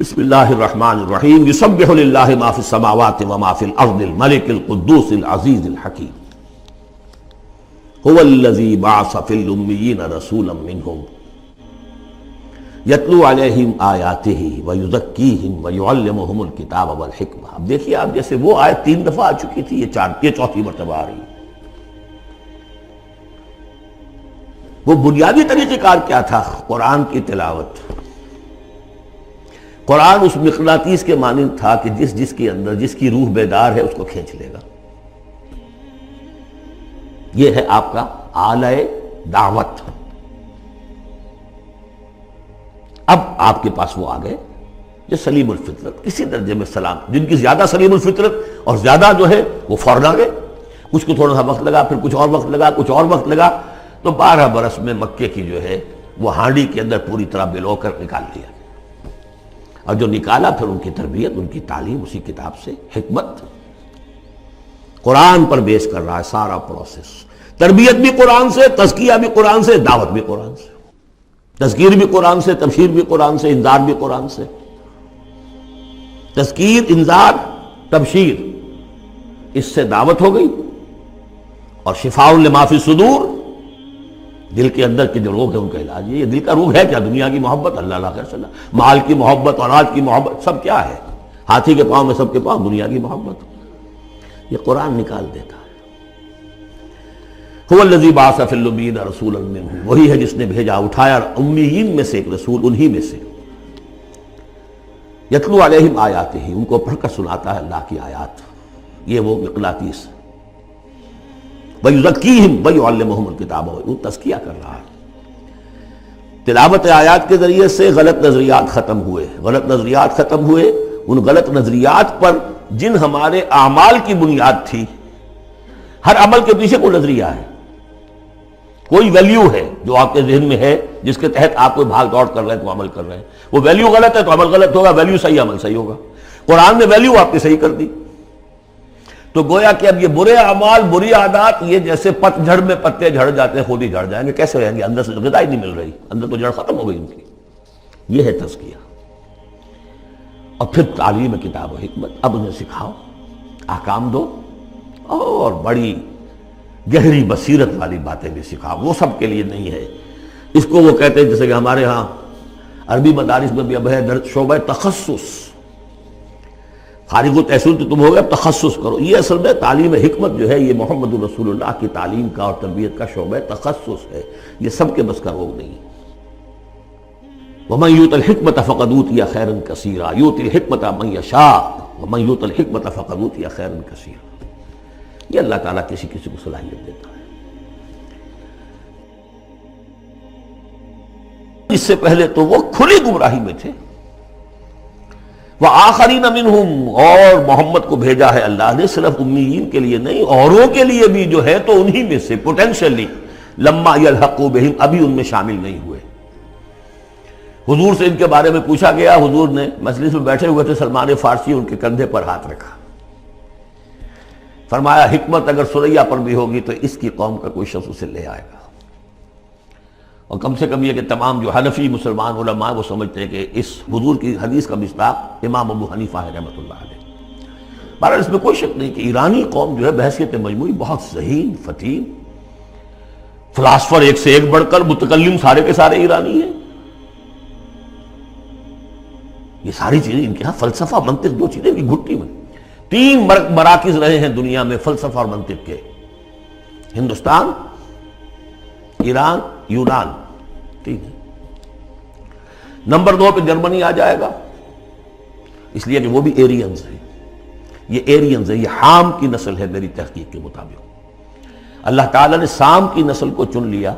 بسم اللہ الرحمن الرحیم یسبح للہ ما فی السماوات وما فی الارض الملک القدوس العزیز الحکیم هو الذی بعث فی الامیین رسولا منہم یتلو علیہم آیاتہ ویزکیہم ویعلمہم الکتاب والحکمہ۔ اب دیکھیے آپ، جیسے وہ آیت 3 دفعہ آ چکی تھی، یہ چوتھی مرتبہ آ رہی ہے۔ وہ بنیادی طریقہ کار کیا تھا؟ قرآن کی تلاوت۔ قرآن اس مقناطیس کے مانند تھا کہ جس کے اندر جس کی روح بیدار ہے اس کو کھینچ لے گا۔ یہ ہے آپ کا آلہ دعوت۔ اب آپ کے پاس وہ آ گئے جو سلیم الفطرت، کسی درجے میں سلام، جن کی زیادہ سلیم الفطرت اور زیادہ جو ہے وہ فوراً آ گئے۔ کچھ کو تھوڑا سا وقت لگا، پھر کچھ اور وقت لگا، کچھ اور وقت لگا، تو 12 برس میں مکے کی جو ہے وہ ہانڈی کے اندر پوری طرح بلو کر نکال دیا۔ اور جو نکالا پھر ان کی تربیت، ان کی تعلیم اسی کتاب سے، حکمت قرآن پر بیس کر رہا ہے سارا پروسیس۔ تربیت بھی قرآن سے، تزکیہ بھی قرآن سے، دعوت بھی قرآن سے، تذکیر بھی قرآن سے، تبشیر بھی قرآن سے، انذار بھی قرآن سے۔ تذکیر، انذار، تبشیر، اس سے دعوت ہو گئی، اور شفاء لما فی الصدور، دل کے اندر کے جو روگ ہے ان کا علاج۔ یہ دل کا روگ ہے کیا؟ دنیا کی محبت، اللہ خیر صلی اللہ، مال کی محبت، اولاد کی محبت، سب کیا ہے؟ ہاتھی کے پاؤں میں سب کے پاؤں دنیا کی محبت۔ یہ قرآن نکال دیتا ہے۔ هو الذی بعث فی الامیین رسولا منہم، وہی ہے جس نے بھیجا، اٹھایا امیین میں سے ایک رسول، انہی میں سے۔ یتلو علیہم آیاتہ، ان کو پڑھ کر سناتا ہے اللہ کی آیات، یہ وہ مقناطیس۔ وَيُزَكِّيهِمْ وَيُعَلِّمُهُمُ الْكِتَابَ، وہ تزکیہ کر رہا ہے۔ تلاوت آیات کے ذریعے سے غلط نظریات ختم ہوئے، غلط نظریات ختم ہوئے۔ ان غلط نظریات پر جن ہمارے اعمال کی بنیاد تھی، ہر عمل کے پیچھے کوئی نظریہ ہے، کوئی ویلیو ہے جو آپ کے ذہن میں ہے، جس کے تحت آپ کوئی بھاگ دوڑ کر رہے ہیں، تو عمل کر رہے ہیں۔ وہ ویلیو غلط ہے تو عمل غلط ہوگا، ویلیو صحیح عمل صحیح ہوگا۔ قرآن نے ویلیو آپ کی صحیح کر دی، تو گویا کہ اب یہ برے اعمال، بری عادات، یہ جیسے پت جھڑ میں پتے جھڑ جاتے ہیں، خود ہی جھڑ جائیں گے، کیسے رہیں گے؟ اندر سے غذا ہی نہیں مل رہی، اندر تو جڑ ختم ہو گئی ان کی۔ یہ ہے تزکیہ۔ اور پھر تعلیم کتاب و حکمت، اب انہیں سکھاؤ، احکام دو، اور بڑی گہری بصیرت والی باتیں بھی سکھاؤ۔ وہ سب کے لیے نہیں ہے۔ اس کو وہ کہتے ہیں، جیسے کہ ہمارے ہاں عربی مدارس میں بھی اب ہے شعبہ تخصص، فارغ التحصیل تو تم ہو گئے، اب تخصص کرو۔ یہ اصل میں تعلیم حکمت جو ہے، یہ محمد رسول اللہ کی تعلیم کا اور تربیت کا شعبہ تخصص ہے۔ یہ سب کے بس کا روگ نہیں۔ وَمَن يُؤْتَ الْحِكْمَةَ فَقَدْ أُوتِيَ خَيْرًا كَثِيرًا يُؤْتِي الْحِكْمَةَ مَن يَشَاءُ وَمَن يُؤْتَ الْحِكْمَةَ فَقَدْ أُوتِيَ خَيْرًا كَثِيرًا۔ یہ اللہ تعالیٰ کسی کسی کو صلاحیت دیتا ہے۔ اس سے پہلے تو وہ کھلی گمراہی میں تھے۔ وَآخَرِينَ مِنْهُمْ، اور محمد کو بھیجا ہے اللہ نے صرف امیین کے لیے نہیں، اوروں کے لیے بھی جو ہے تو انہی میں سے پوٹینشلی، لَمَّا يَلْحَقُوا بِهِمْ، ابھی ان میں شامل نہیں ہوئے۔ حضور سے ان کے بارے میں پوچھا گیا، حضور نے مجلس میں بیٹھے ہوئے تھے، سلمان فارسی ان کے کندھے پر ہاتھ رکھا، فرمایا حکمت اگر سریا پر بھی ہوگی تو اس کی قوم کا کوئی شخص اسے لے آئے گا۔ اور کم سے کم یہ کہ تمام جو حنفی مسلمان علماء وہ سمجھتے ہیں کہ اس حضور کی حدیث کا مصداق امام ابو حنیفہ ہے رحمۃ اللہ علیہ۔ بہرحال اس میں کوئی شک نہیں کہ ایرانی قوم جو ہے بحیثیت مجموعی بہت ذہین، فطین، فلاسفر ایک سے ایک بڑھ کر، متکلم سارے کے سارے ایرانی ہیں۔ یہ ساری چیزیں ان کے ہاں فلسفہ، منطق، دو چیزیں کی گھٹی میں 3 مراکز رہے ہیں دنیا میں فلسفہ اور منطق کے، ہندوستان، ایران، یونان، 3 ہے۔ نمبر 2 پہ جرمنی آ جائے گا، اس لیے کہ وہ بھی ایرینز ہیں۔ یہ ایرینز ہیں، یہ حام کی نسل ہے میری تحقیق کے مطابق۔ اللہ تعالیٰ نے سام کی نسل کو چن لیا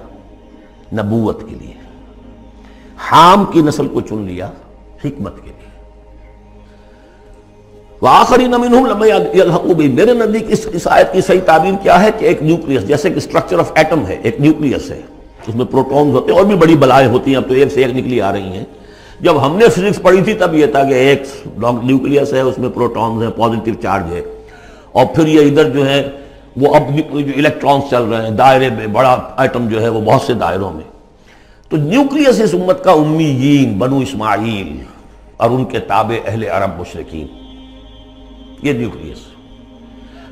نبوت کے لیے، حام کی نسل کو چن لیا حکمت کے لیے۔ وَآخَرِينَ مِنْهُمْ لَمَّا يَلْحَقُوا بِهِمْ، میرے نزدیک اس آیت کی صحیح تعبیر کیا ہے کہ ایک نیوکلیس، جیسے کہ اسٹرکچر آف ایٹم ہے، ایک نیوکلیس ہے، اس میں پروٹونز ہوتے ہیں، اور بھی بڑی بلائیں ہوتی ہیں، اب تو ایک سے ایک نکلی آ رہی ہیں۔ جب ہم نے فزکس پڑھی تھی تب یہ تھا کہ ایک نیوکلیس ہے، اس میں پروٹونز ہیں، پازیٹیو چارج ہے، اور پھر یہ ادھر جو ہے وہ اب جو الیکٹرانز چل رہے ہیں دائرے میں، بڑا ایٹم جو ہے وہ بہت سے دائروں میں۔ تو نیوکلیس اس امت کا امیین، بنو اسماعیل، اور ان کے تابع اہل عرب مشرکین، یہ نیوکلیس۔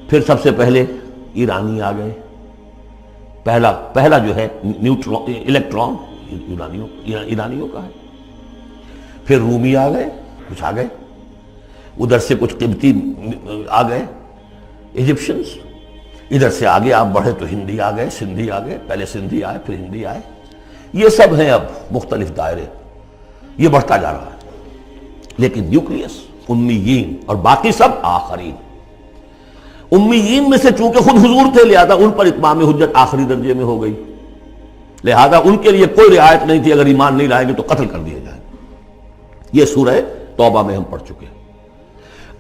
پھر سب سے پہلے ایرانی آ گئے، پہلا جو ہے نیوٹرون الیکٹران ایرانیوں کا ہے۔ پھر رومی آ گئے، کچھ آ گئے ادھر سے، کچھ قبطی آ گئے ایجپشنز، ادھر سے آگے آپ بڑھے تو ہندی آ گئے، سندھی آ گئے، پہلے سندھی آئے پھر ہندی آئے، یہ سب ہیں اب مختلف دائرے، یہ بڑھتا جا رہا ہے۔ لیکن نیوکلیس امیین اور باقی سب آخرین۔ امیین میں سے چونکہ خود حضور تھے لہذا ان پر اتمام حجت آخری درجے میں ہو گئی، لہذا ان کے لیے کوئی رعایت نہیں تھی، اگر ایمان نہیں لائیں گے تو قتل کر دیے جائیں۔ یہ سورہ توبہ میں ہم پڑھ چکے ہیں۔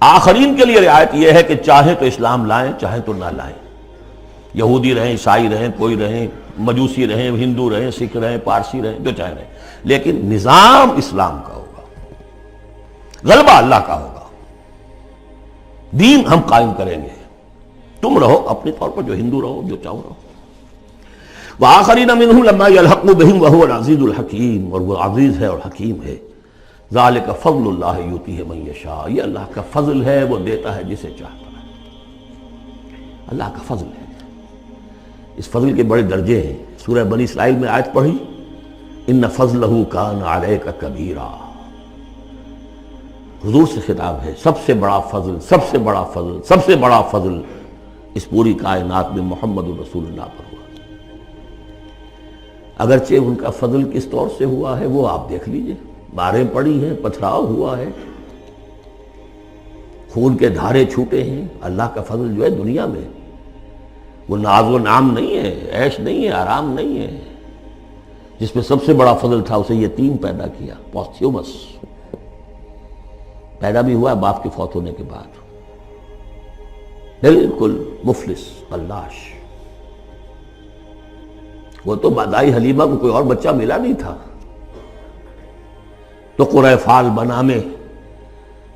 آخرین کے لیے رعایت یہ ہے کہ چاہیں تو اسلام لائیں چاہیں تو نہ لائیں، یہودی رہیں، عیسائی رہیں، کوئی رہیں، مجوسی رہیں، ہندو رہیں، سکھ رہیں، پارسی رہیں، جو چاہیں رہیں، لیکن نظام اسلام کا ہوگا، غلبہ اللہ کا ہوگا، دین ہم قائم کریں گے، تم رہو اپنے طور پر جو ہندو رہو، جو چاہو رہو۔ وآخرین منہم لما یلحقوا بہم وہو العزیز الحکیم، اور وہ عزیز ہے اور حکیم ہے۔ ذالک فضل اللہ یؤتیہ من یشاء، یہ اللہ کا فضل ہے، وہ دیتا ہے جسے چاہتا ہے، اللہ کا فضل ہے۔ اس فضل کے بڑے درجے ہیں۔ سورہ بنی اسرائیل میں آیت پڑھی، ان فضلہ کان علیک کبیرا، حضور سے خطاب ہے، سب سے بڑا فضل، سب سے بڑا فضل، سب سے بڑا فضل اس پوری کائنات میں محمد رسول اللہ پر ہوا۔ اگرچہ ان کا فضل کس طور سے ہوا ہے وہ آپ دیکھ لیجئے، ماریں پڑی ہیں، پتھراؤ ہوا ہے، خون کے دھارے چھوٹے ہیں۔ اللہ کا فضل جو ہے دنیا میں وہ ناز و نام نہیں ہے، عیش نہیں ہے، آرام نہیں ہے۔ جس میں سب سے بڑا فضل تھا اسے یتیم پیدا کیا، پوستھیومس پیدا بھی ہوا باپ کے فوت ہونے کے بعد، بالکل مفلس قلاش۔ وہ تو دائی حلیمہ کو کوئی اور بچہ ملا نہیں تھا تو قرۂ فال بنا میں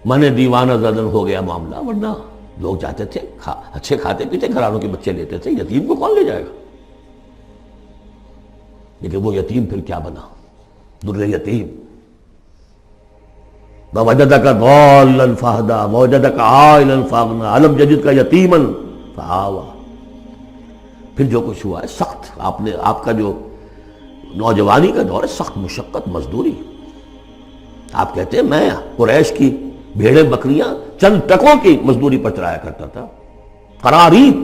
من دیوانہ زدن ہو گیا معاملہ، ورنہ لوگ جاتے تھے، اچھے کھاتے پیتے گھرانوں کے بچے لیتے تھے، یتیم کو کون لے جائے گا؟ لیکن وہ یتیم پھر کیا بنا؟ در یتیم۔ وَوَجَدَكَ ضَالًّا فَهَدَىٰ وَوَجَدَكَ عَائِلًا فَأَغْنَىٰ أَلَمْ يَجِدْكَ يَتِيمًا فَآوَىٰ۔ پھر جو کچھ ہوا ہے سخت، آپ کا جو نوجوانی کا دور ہے، سخت مشقت مزدوری۔ آپ کہتے ہیں میں قریش کی بھیڑیں بکریاں چند ٹکوں کی مزدوری پر چلایا کرتا تھا، قراریت،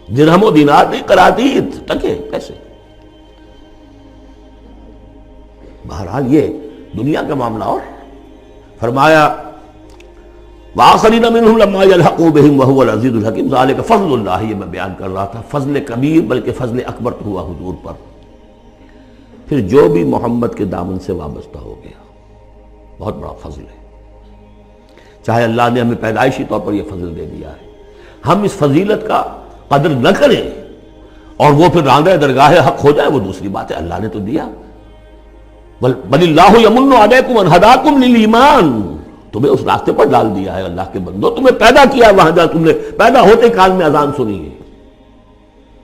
درہم و دینار نہیں، قراریت، ٹکے پیسے۔ بہرحال یہ دنیا کا معاملہ اور فرمایا وآخرین منہم لما یلحقوا بہم وہو العزیز الحکیم، ذالک فضل اللہ، یہ میں بیان کر رہا تھا، فضل کبیر بلکہ فضل اکبر تو ہوا حضور پر۔ پھر جو بھی محمد کے دامن سے وابستہ ہو گیا، بہت بڑا فضل ہے۔ چاہے اللہ نے ہمیں پیدائشی طور پر یہ فضل دے دیا ہے، ہم اس فضیلت کا قدر نہ کریں اور وہ پھر راندہ درگاہ حق ہو جائے وہ دوسری بات ہے، اللہ نے تو دیا۔ بل اللہ یمن علیکم ان ہداکم للایمان، تمہیں اس راستے پر ڈال دیا ہے اللہ کے بندو، تمہیں پیدا کیا وہاں جہاں تم نے پیدا ہوتے کال میں اذان سنی ہے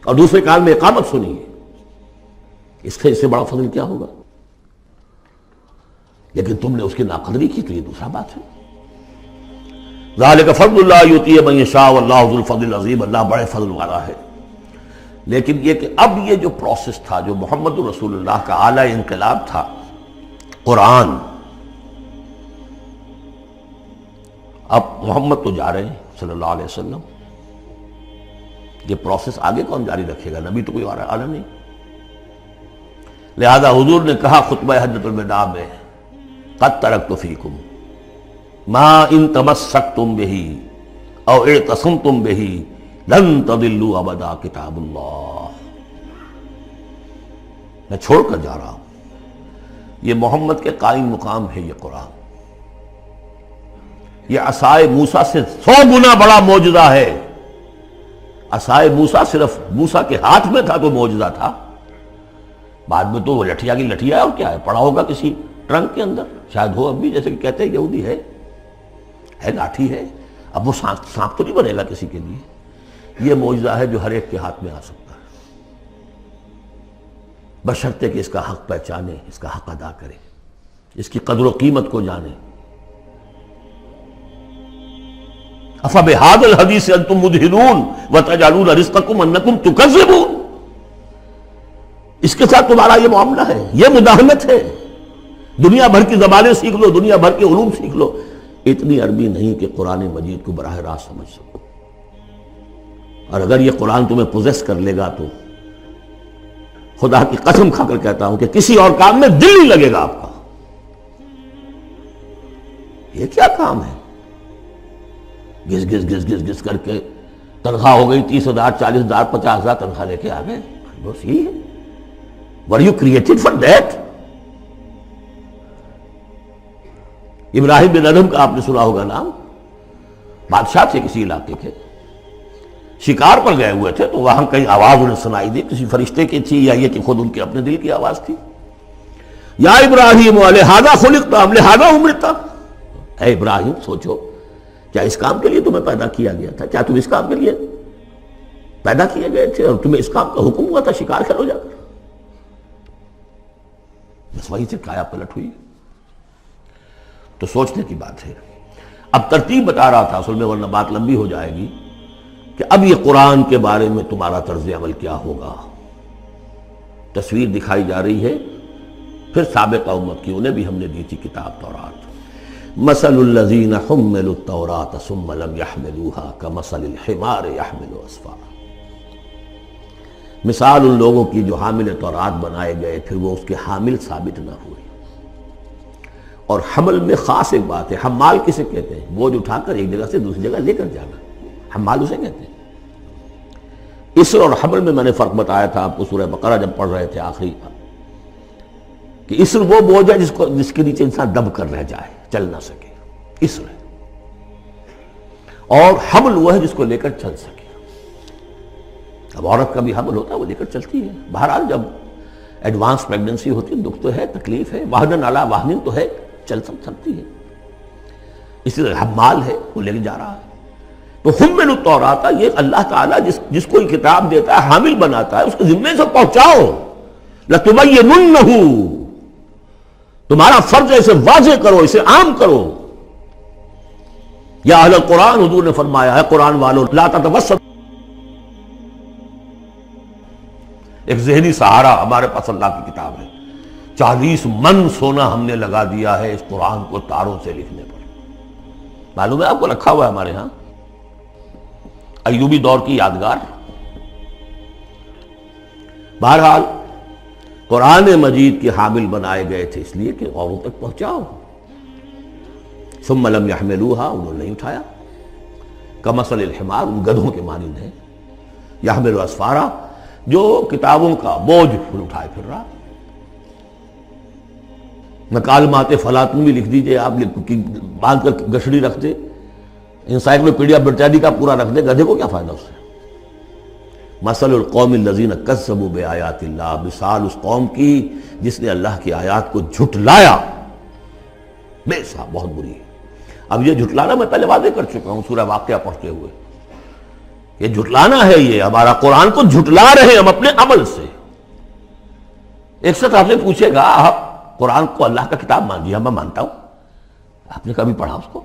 اور دوسرے کال میں اقامت سنی ہے، اس سے بڑا فضل کیا ہوگا؟ لیکن تم نے اس کی ناقدری کی تو یہ دوسرا بات ہے۔ ذالک فضل اللہ یؤتی من یشاء واللہ ذو الفضل العظیم، اللہ بڑے فضل والا ہے۔ لیکن یہ کہ اب یہ جو پروسیس تھا، جو محمد رسول اللہ کا اعلی انقلاب تھا، قرآن، اب محمد تو جا رہے ہیں صلی اللہ علیہ وسلم، یہ پروسیس آگے کون جاری رکھے گا؟ نبی تو کوئی اور اعلیٰ نہیں۔ لہذا حضور نے کہا خطبہ حجۃ الوداع میں، قد ترکت فیکم ما ان تمسکتم بہ او اعتصمتم بہ لن تضلوا ابدا کتاب اللہ، میں چھوڑ کر جا رہا ہوں، یہ محمد کے قائم مقام ہے یہ قرآن، یہ عصائے موسیٰ سے 100 گنا بڑا معجزہ ہے۔ عصائے موسیٰ صرف موسیٰ کے ہاتھ میں تھا تو معجزہ تھا، بعد میں تو وہ لٹھیا کی لٹھیا ہے، اور کیا ہے، پڑا ہوگا کسی ٹرنک کے اندر، شاید ہو اب بھی، جیسے کہ کہتے ہیں یہودی ہے لاٹھی ہے، اب وہ سانپ تو نہیں بنے گا کسی کے لیے۔ یہ معجزہ ہے جو ہر ایک کے ہاتھ میں آ سکتا ہے، بشرطے کہ اس کا حق پہچانے، اس کا حق ادا کرے۔ اس کی قدر و قیمت کو جانیں. افبہذا الحدیث انتم مدہنون وتجعلون رزقکم انکم تکذبون. اس کے ساتھ تمہارا یہ معاملہ ہے، یہ مداہنت ہے. دنیا بھر کی زبانیں سیکھ لو، دنیا بھر کے علوم سیکھ لو، اتنی عربی نہیں کہ قرآن مجید کو براہ راست سمجھ سکو. اور اگر یہ قرآن تمہیں پوزیس کر لے گا تو خدا کی قسم کھا کر کہتا ہوں کہ کسی اور کام میں دل نہیں لگے گا آپ کا. یہ کیا کام ہے؟ گس گس گس گس گس کر کے تنخواہ ہو گئی 30,000 40,000 50,000 تنخواہ لے کے آ گئے. بس یہی ہے. Were you created for that? ابراہیم بن ادھم کا آپ نے سنا ہوگا نام. بادشاہ تھے کسی علاقے کے، شکار پر گئے ہوئے تھے، تو وہاں کہیں آواز انہیں سنائی دی، کسی فرشتے کی تھی یا یہ کہ خود ان کے اپنے دل کی آواز تھی. یا ابراہیم لہذا خلقت ام لہذا امرت. اے ابراہیم سوچو، کیا اس کام کے لیے تمہیں پیدا کیا گیا تھا؟ کیا تم اس کام کے لیے پیدا کیے گئے تھے اور تمہیں اس کام کا حکم ہوا تھا شکار کرو جا کر؟ بس وہیں سے کایا پلٹ ہوئی. تو سوچنے کی بات ہے. اب ترتیب بتا رہا تھا اصل میں، ورنہ بات لمبی ہو جائے گی، کہ اب یہ قرآن کے بارے میں تمہارا طرز عمل کیا ہوگا. تصویر دکھائی جا رہی ہے پھر سابقہ امت کی، انہیں بھی ہم نے دی تھی کتاب تورات. مثل الذین حملوا التوراۃ ثم لم يحملوها كمثل الحمار يحمل اسفارا. مثال ان لوگوں کی جو حامل تورات بنائے گئے پھر وہ اس کے حامل ثابت نہ ہوئے. اور حمل میں خاص ایک بات ہے، حمال کسے کہتے ہیں؟ بوجھ اٹھا کر ایک جگہ سے دوسری جگہ لے کر جانا، حمال اسے کہتے ہیں. اسر اور حمل میں نے فرق بتایا تھا آپ کو سورہ بقرہ جب پڑھ رہے تھے آخری، کہ اسر وہ بوجھ ہے جس کے نیچے انسان دب کر رہ جائے، چل نہ سکے، اسر ہے. اور حمل وہ ہے جس کو لے کر چل سکے. اب عورت کا بھی حمل ہوتا ہے، وہ لے کر چلتی ہے. بہرحال جب ایڈوانس پریگننسی ہوتی ہے، دکھ تو ہے، تکلیف ہے، وہن علی وہن تو ہے، چل سکتی ہے. اسی طرح حمال ہے، وہ لے کے جا رہا ہے. تو حملوا التوراۃ، یہ اللہ تعالیٰ جس کو کتاب دیتا ہے، حامل بناتا ہے، اس کے ذمے سے پہنچاؤ. لتبیننہ، تمہارا فرض ہے اسے واضح کرو، اسے عام کرو. یا اہل القرآن، حضور نے فرمایا ہے قرآن والوں، لا تتوسط. ایک ذہنی سہارا ہمارے پاس اللہ کی کتاب ہے. 40 من سونا ہم نے لگا دیا ہے اس قرآن کو تاروں سے لکھنے پر. معلوم ہے آپ کو رکھا ہوا ہے ہمارے ہاں، ایوبی دور کی یادگار. بہرحال قرآن مجید کے حامل بنائے گئے تھے اس لیے کہ اوروں تک پہنچاؤ. ثم لم يحملوها، انہوں نے نہیں اٹھایا. کمثل الحمار، ان گدھوں کے مانند ہے. يحمل اسفارا، جو کتابوں کا بوجھ اٹھائے پھر رہا. مکالمات فلاطون بھی لکھ دیجئے آپ، باندھ کر گشڑی رکھ دے، انسائکلوپیڈیا برٹانیکا پورا رکھ دے، گدھے کو کیا فائدہ اس سے. مثل القوم الذین کذبوا بآیات اللہ، مثال اس قوم کی جس نے اللہ کی آیات کو جھٹلایا. بے صاحب بہت بری ہے. اب یہ جھٹلانا میں پہلے واضح کر چکا ہوں سورہ واقعہ پڑھتے ہوئے. یہ جھٹلانا ہے، یہ ہمارا قرآن کو جھٹلا رہے ہیں ہم اپنے عمل سے. ایک شخص آپ سے پوچھے گا آپ قرآن کو اللہ کا کتاب مان لیا؟ میں مانتا ہوں. آپ نے کبھی پڑھا اس کو؟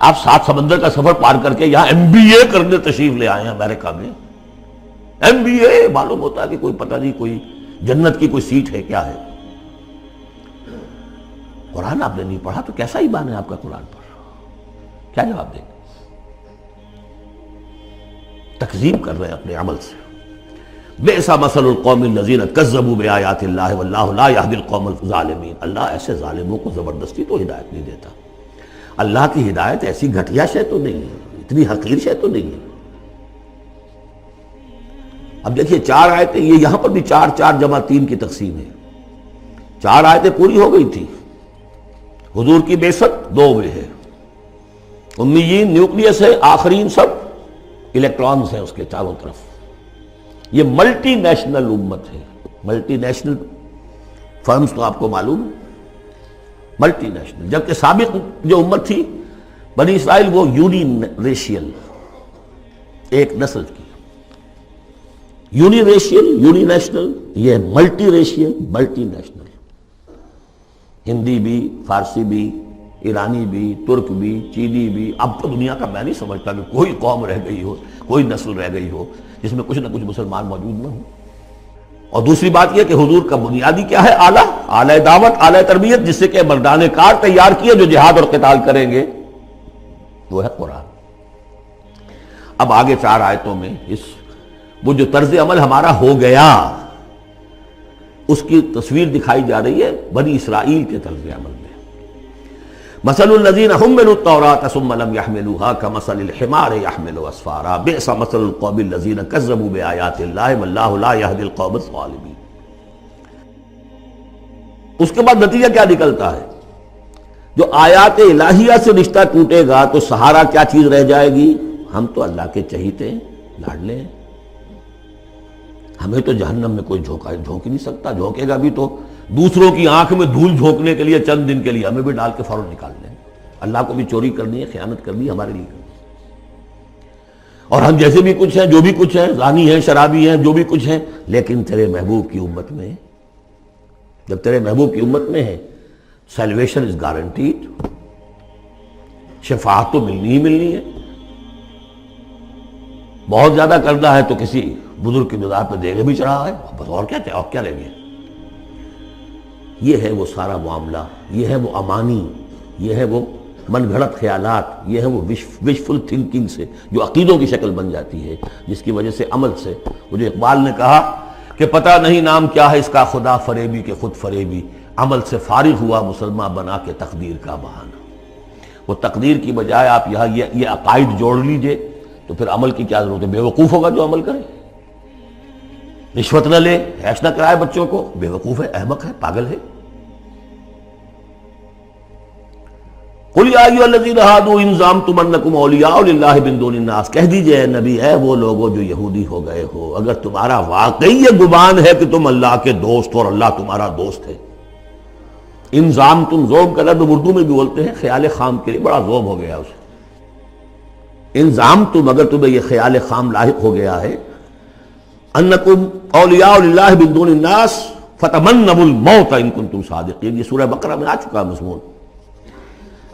آپ 7 سمندر کا سفر پار کر کے یہاں MBA کرنے تشریف لے آئے ہیں امریکہ میں. MBA معلوم ہوتا ہے کہ کوئی پتہ نہیں، کوئی جنت کی کوئی سیٹ ہے، کیا ہے. قرآن آپ نے نہیں پڑھا تو کیسا ایمان ہے آپ کا قرآن پر؟ کیا جواب دیں گے؟ تکذیب کر رہے ہیں اپنے عمل سے. بئس مثل القوم الذین کذبوا بآیات اللہ واللہ لا یہدی القوم الظالمین. اللہ ایسے ظالموں کو زبردستی تو ہدایت نہیں دیتا. اللہ کی ہدایت ایسی گھٹیا شے تو نہیں ہے، اتنی حقیر شے تو نہیں ہے. اب دیکھیے 4 آیتیں، یہ یہاں پر بھی 4 4 جمع 3 کی تقسیم ہے. 4 آیتیں پوری ہو گئی تھی. حضور کی بعثت 2 میں ہے. امیین نیوکلیس ہے، آخرین سب الیکٹرانز ہیں اس کے چاروں طرف. یہ ملٹی نیشنل امت ہے. ملٹی نیشنل فرمز تو آپ کو معلوم ہے، ملٹی نیشنل. جبکہ سابق جو امت تھی بنی اسرائیل، وہ یونی ریشیل، ایک نسل کی. یونی ریشیل، یونی نیشنل، یہ multi racial, multi national. Hindi بھی، فارسی بھی، ایرانی بھی، ترک بھی، چینی بھی. اب تو دنیا کا میں نہیں سمجھتا کہ کوئی قوم رہ گئی ہو، کوئی نسل رہ گئی ہو جس میں کچھ نہ کچھ مسلمان موجود نہ ہوں. اور دوسری بات یہ کہ حضور کا بنیادی کیا ہے؟ اعلیٰ دعوت، اعلیٰ تربیت، جس سے کہ مردان کار تیار کیے جو جہاد اور قتال کریں گے، وہ ہے قرآن. اب آگے 4 آیتوں میں وہ جو طرز عمل ہمارا ہو گیا اس کی تصویر دکھائی جا رہی ہے بنی اسرائیل کے طرز عمل میں. مثل الذین حملوا التوراۃ ثم لم يحملوها كمثل الحمار يحمل اسفارا بئس مثل القوم الذین كذبوا بآیات اللہ واللہ لا يهدی القوم الظالمین. اس کے بعد نتیجہ کیا نکلتا ہے؟ جو آیات الہیہ سے رشتہ ٹوٹے گا تو سہارا کیا چیز رہ جائے گی؟ ہم تو اللہ کے چہیتے ہیں، لاڈلے ہیں. ہمیں تو جہنم میں کوئی جھونک ہی نہیں سکتا. جھونکے گا بھی تو دوسروں کی آنکھ میں دھول جھونکنے کے لیے چند دن کے لیے، ہمیں بھی ڈال کے فوراً نکال لیں. اللہ کو بھی چوری کرنی ہے، خیانت کرنی ہے، ہمارے لیے کرنی ہے. اور ہم جیسے بھی کچھ ہیں، جو بھی کچھ ہیں، زانی ہیں، شرابی ہیں، جو بھی کچھ ہیں، لیکن تیرے محبوب کی امت میں، جب تیرے محبوب کی امت میں ہے، سیلویشن از گارنٹیڈ. شفاعت تو ملنی ہی ملنی ہے. بہت زیادہ کردہ ہے تو کسی بزرگ کی مزار پہ دیگے بھی چڑھا ہے، بس اور کیا رہ گیا. یہ ہے وہ سارا معاملہ، یہ ہے وہ امانی، یہ ہے وہ من گھڑت خیالات، یہ ہے وہ وشفل تھنکنگ سے جو عقیدوں کی شکل بن جاتی ہے، جس کی وجہ سے عمل سے. وہ جو اقبال نے کہا کہ پتہ نہیں نام کیا ہے اس کا، خدا فریبی کہ خود فریبی، عمل سے فارغ ہوا مسلمان بنا کے تقدیر کا بہانہ. وہ تقدیر کی بجائے آپ یہاں یہ عقائد جوڑ لیجئے تو پھر عمل کی کیا ضرورت ہے؟ بے وقوف ہوگا جو عمل کرے. رشوت نہ لے، عیش نہ کرائے بچوں کو، بے وقوف ہے، احمق ہے، پاگل ہے. قُلْ يَا أَيُّهَا الَّذِينَ هَادُوا إِن زَعَمْتُمْ أَنَّكُمْ أَوْلِيَاءُ لِلَّهِ مِن دُونِ النَّاسِ، کہہ دیجئے اے نبی، اے وہ لوگوں جو یہودی ہو گئے ہو، اگر تمہارا واقعی یہ گمان ہے کہ تم اللہ کے دوست اور اللہ تمہارا دوست ہے. ان زعمتم، زوم کا لفظ اردو میں بھی بولتے ہیں خیال خام کے لیے، بڑا زوم ہو گیا اسے. ان زعمتم، اگر تمہیں یہ خیال خام لاحق ہو گیا ہے، انکم اولیاء للہ من دون الناس فتمنوا الموت ان کنتم صادقین، یہ سورہ بقرہ میں آ چکا مضمون.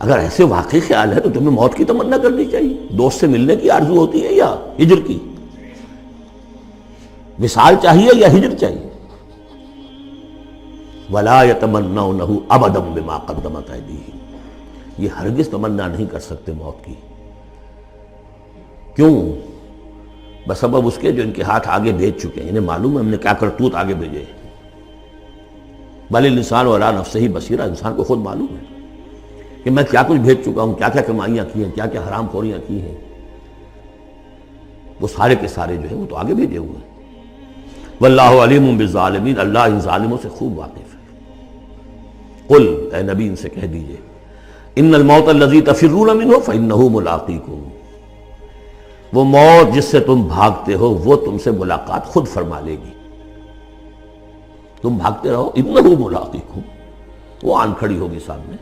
اگر ایسے واقعی خیال ہے تو تمہیں موت کی تمنا کرنی چاہیے. دوست سے ملنے کی آرزو ہوتی ہے یا ہجر کی؟ وصال چاہیے یا ہجر چاہیے؟ ولا يتمنونه ابدا بما قدمت ایدیہم، یہ ہرگز تمنا نہیں کر سکتے موت کی. کیوں؟ بسبب اس کے جو ان کے ہاتھ آگے بھیج چکے ہیں. انہیں معلوم ہے ہم نے کیا کرتوت آگے بھیجے. بل الانسان علی نفسہ بصیرہ، انسان کو خود معلوم ہے کہ میں کیا کچھ بھیج چکا ہوں، کیا کیا کمائیاں کی ہیں، کیا کیا حرام خوریاں کی ہیں. وہ سارے کے سارے جو ہیں وہ تو آگے بھیجے ہوئے ہیں. واللہ علیم بالظالمین، اللہ ان ظالموں سے خوب واقف ہے. قل، اے نبی ان سے کہہ دیجئے، ان الموت الذی تفرون منہ فانہ ملاقیکم، وہ موت جس سے تم بھاگتے ہو وہ تم سے ملاقات خود فرما لے گی. تم بھاگتے رہو، انہ ملاقیکم، وہ آن کھڑی ہوگی سامنے.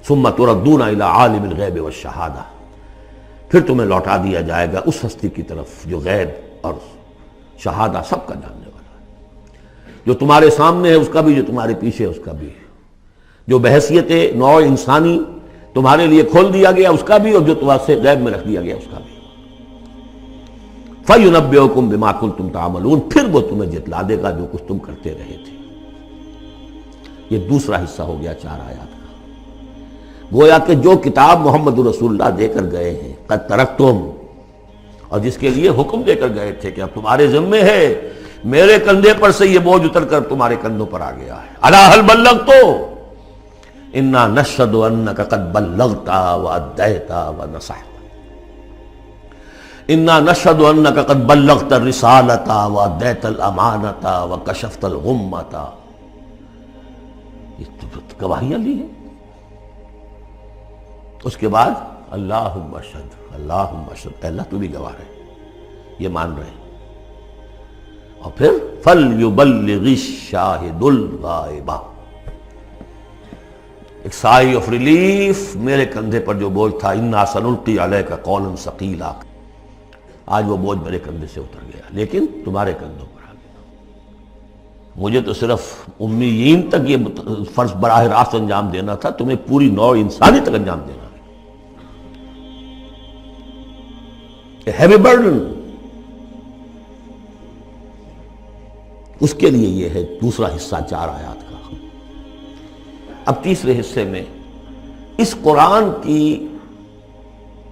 ثم تردون الی عالم الغیب والشہادہ، پھر تمہیں لوٹا دیا جائے گا اس ہستی کی طرف جو غیب اور شہادہ سب کا جاننے والا ہے. جو تمہارے سامنے ہے اس کا بھی، جو تمہارے پیچھے ہے اس کا بھی، جو بحیثیت نوع انسانی تمہارے لیے کھول دیا گیا اس کا بھی، اور جو تمہارے سے غیب میں رکھ دیا گیا اس کا بھی. فَيُنَبِّئُكُم بِمَا كُنتُمْ تَعْمَلُونَ، پھر وہ تمہیں جتلا دے گا جو کچھ تم کرتے رہے تھے. یہ دوسرا حصہ ہو گیا 4 آیات کا. گویا کہ جو کتاب محمد رسول اللہ دے کر گئے ہیں، قد ترکتم، اور جس کے لیے حکم دے کر گئے تھے کہ اب تمہارے ذمے ہے، میرے کندھے پر سے یہ بوجھ اتر کر تمہارے کندھوں پر آ گیا ہے. الا هل بلغت انا نشهد انك قد بلغت واديت ونصحت، انا نشهد انك قد بلغت الرسالة واديت الامانة وكشفت الغمة. یہ گواہیاں لی ہیں. اس کے بعد اللہم اشہد، اللہم اشہد، اللہ تو بھی گواہ ہے، یہ مان رہے ہیں. اور پھر فَلْيُبَلِّغِ الشَّاهِدُ الْغَائِبَ، ایک سائی آف ریلیف. میرے کندھے پر جو بوجھ تھا، اِنَّا سَنُلْقِي عَلَيْكَ قَوْلًا ثَقِيلًا، آج وہ بوجھ میرے کندھے سے اتر گیا، لیکن تمہارے کندھوں پر آ گیا. مجھے تو صرف امیین تک یہ فرض براہ راست انجام دینا تھا، تمہیں پوری نوع انسانی تک انجام دینا ہے۔ ہیوی برڈن، اس کے لیے یہ ہے دوسرا حصہ 4 آیات کا۔ اب تیسرے حصے میں اس قرآن کی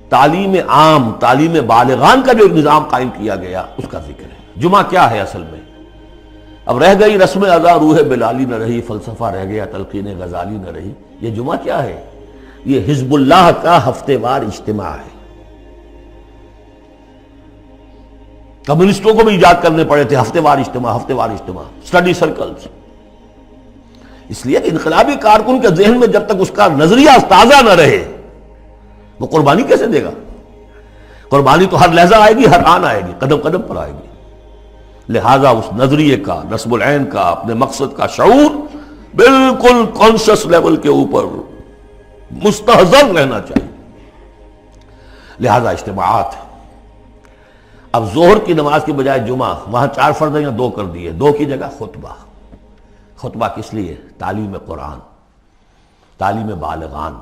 تعلیم عام، تعلیم بالغان کا جو ایک نظام قائم کیا گیا اس کا ذکر ہے۔ جمعہ کیا ہے اصل میں؟ اب رہ گئی رسم ادا روح بلالی نہ رہی، فلسفہ رہ گیا تلقین غزالی نہ رہی۔ یہ جمعہ کیا ہے؟ یہ حزب اللہ کا ہفتے وار اجتماع ہے۔ کمیونسٹوں کو بھی ایجاد کرنے پڑے تھے ہفتے وار اجتماع، ہفتے وار اجتماع، اسٹڈی سرکلز۔ اس لیے کہ انقلابی کارکن کے ذہن میں جب تک اس کا نظریہ تازہ نہ رہے وہ قربانی کیسے دے گا؟ قربانی تو ہر لحظہ آئے گی، ہر آن آئے گی، قدم قدم پر آئے گی۔ لہذا اس نظریے کا، نصب العین کا، اپنے مقصد کا شعور بالکل کانشس لیول کے اوپر مستحضر رہنا چاہیے۔ لہذا اجتماعات، اب ظہر کی نماز کی بجائے جمعہ، وہاں 4 فرض یا 2 کر دیے، 2 کی جگہ خطبہ۔ خطبہ کس لیے؟ تعلیم قرآن، تعلیم بالغان۔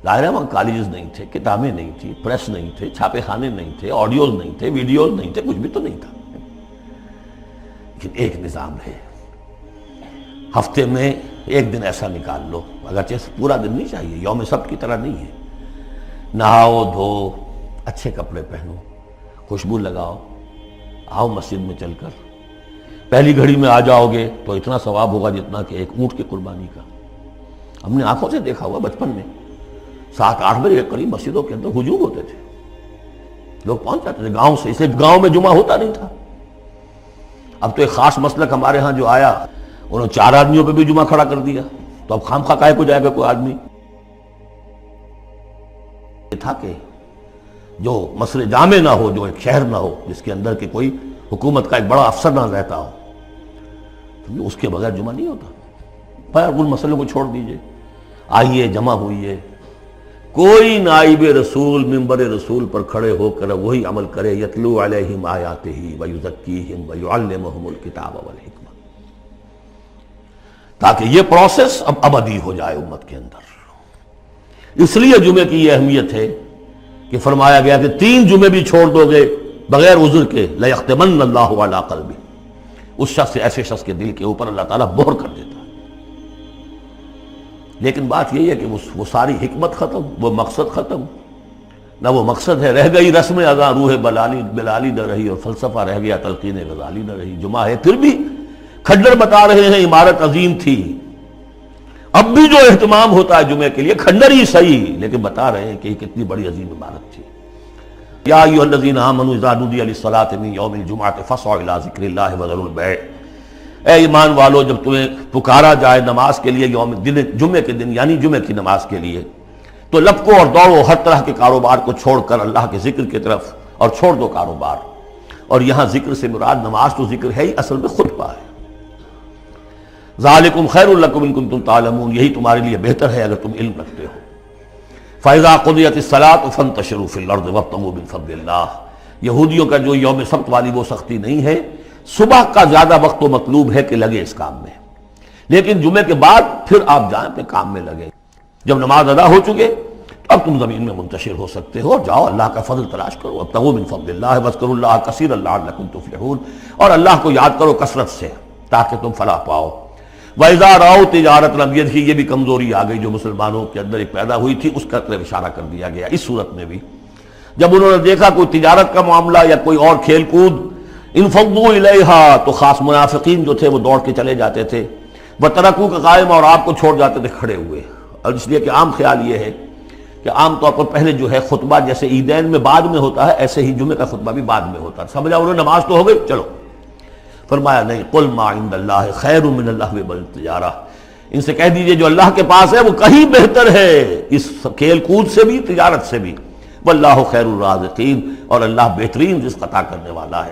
ظاہر ہے وہاں کالجز نہیں تھے، کتابیں نہیں تھی، پریس نہیں تھے، چھاپے خانے نہیں تھے، آڈیوز نہیں تھے، ویڈیوز نہیں تھے، کچھ بھی تو نہیں تھا، لیکن ایک نظام ہے۔ ہفتے میں ایک دن ایسا نکال لو، اگرچہ پورا دن نہیں چاہیے، یوم سبت کی طرح نہیں ہے، نہاؤ دھو، اچھے کپڑے پہنو، خوشبو لگاؤ، آؤ مسجد میں چل کر۔ پہلی گھڑی میں آ جاؤ گے تو اتنا ثواب ہوگا جتنا کہ ایک اونٹ کی قربانی کا۔ ہم نے آنکھوں سے دیکھا ہوا بچپن میں 7-8 بجے کے قریب مسجدوں کے اندر ہجوم ہوتے تھے، لوگ پہنچ جاتے تھے گاؤں سے، اس لیے گاؤں میں جمعہ ہوتا نہیں تھا۔ اب تو ایک خاص مسلک ہمارے ہاں جو آیا، انہوں نے 4 آدمیوں پہ بھی جمعہ کھڑا کر دیا، تو اب خام خواہ کاہے کو جائے گا کوئی آدمی؟ یہ تھا کہ جو مسئلے جامع نہ ہو، جو ایک شہر نہ ہو جس کے اندر کہ کوئی حکومت کا ایک بڑا افسر نہ رہتا ہو، اس کے بغیر جمعہ نہیں ہوتا۔ پر ان مسئلوں کو چھوڑ دیجئے، آئیے جمع ہوئیے، کوئی نائب رسول منبر رسول پر کھڑے ہو کر وہی عمل کرے، یتلو علیہم آیاتہ ویزکیہم ویعلمہم الکتاب والحکمہ، تاکہ یہ پروسیس اب ابدی ہو جائے امت کے اندر۔ اس لیے جمعے کی یہ اہمیت ہے کہ فرمایا گیا کہ 3 جمعے بھی چھوڑ دو گے بغیر عذر کے لَيَخْتِمَنَّ اللَّهُ عَلَىٰ قَلْبِهِ، اس شخص، ایسے شخص کے دل کے اوپر اللہ تعالیٰ مہر کر دیتا ہے۔ لیکن بات یہی ہے کہ وہ ساری حکمت ختم، وہ مقصد ختم، نہ وہ مقصد ہے، رہ گئی رسم ادا روح بلالی نہ رہی، اور فلسفہ رہ گیا تلقین غزالی نہ رہی۔ جمعہ ہے، پھر بھی کھنڈر بتا رہے ہیں عمارت عظیم تھی، اب بھی جو اہتمام ہوتا ہے جمعے کے لیے کھنڈر ہی صحیح، لیکن بتا رہے ہیں کہ یہ کتنی بڑی عظیم عمارت تھی۔ یا ایھا الذین آمنوا اذا نودی للصلاۃ من یوم الجمعۃ فاسعوا الی ذکر اللہ وذروا البیع، اے ایمان والو جب تمہیں پکارا جائے نماز کے لیے یوم جمعے کے دن، یعنی جمعے کی نماز کے لیے، تو لپکو اور دوڑو ہر طرح کے کاروبار کو چھوڑ کر اللہ کے ذکر کی طرف، اور چھوڑ دو کاروبار۔ اور یہاں ذکر سے مراد نماز تو ذکر ہے ہی، اصل میں خطبہ ہے۔ ذالکم خیر لکم ان کنتم تعلمون، یہی تمہارے لیے بہتر ہے اگر تم علم رکھتے ہو۔ فَإِذَا قُضِيَتِ الصَّلَاةُ فَانتَشِرُوا فِي الْأَرْضِ وَابْتَغُوا مِن فَضْلِ اللَّهِ، یہودیوں کا جو یوم سبت والی وہ سختی نہیں ہے، صبح کا زیادہ وقت تو مطلوب ہے کہ لگے اس کام میں، لیکن جمعے کے بعد پھر آپ جائیں اپنے کام میں لگے۔ جب نماز ادا ہو چکے تو اب تم زمین میں منتشر ہو سکتے ہو، جاؤ اللہ کا فضل تلاش کرو، وابتغوا من فضل اللہ واذکروا اللہ کثیرا لعلکم تفلحون، اور اللہ کو یاد کرو کثرت سے تاکہ تم فلاح پاؤ۔ وَإِذَا رَأَوْا تِجَارَةً، اب یہ بھی کمزوری آ گئی جو مسلمانوں کے اندر ایک پیدا ہوئی تھی، اس کا طرف اشارہ کر دیا گیا اس صورت میں بھی۔ جب انہوں نے دیکھا کوئی تجارت کا معاملہ یا کوئی اور کھیل کود، انفضوا الیہا، تو خاص منافقین جو تھے وہ دوڑ کے چلے جاتے تھے، وترکوک قائما، اور آپ کو چھوڑ جاتے تھے کھڑے ہوئے۔ اور اس لیے کہ عام خیال یہ ہے کہ عام طور پر پہلے جو ہے خطبہ جیسے عیدین میں بعد میں ہوتا ہے، ایسے ہی جمعے کا خطبہ بھی بعد میں ہوتا ہے۔ سمجھا انہوں نے نماز تو ہو گئی، چلو۔ فرمایا نہیں، قل ما عند اللہ خیر من اللہو والتجارہ، ان سے کہہ دیجئے جو اللہ کے پاس ہے وہ کہیں بہتر ہے اس کھیل کود سے بھی، تجارت سے بھی۔ واللہ خیر الرازقین، اور اللہ بہترین رزق عطا کرنے والا ہے۔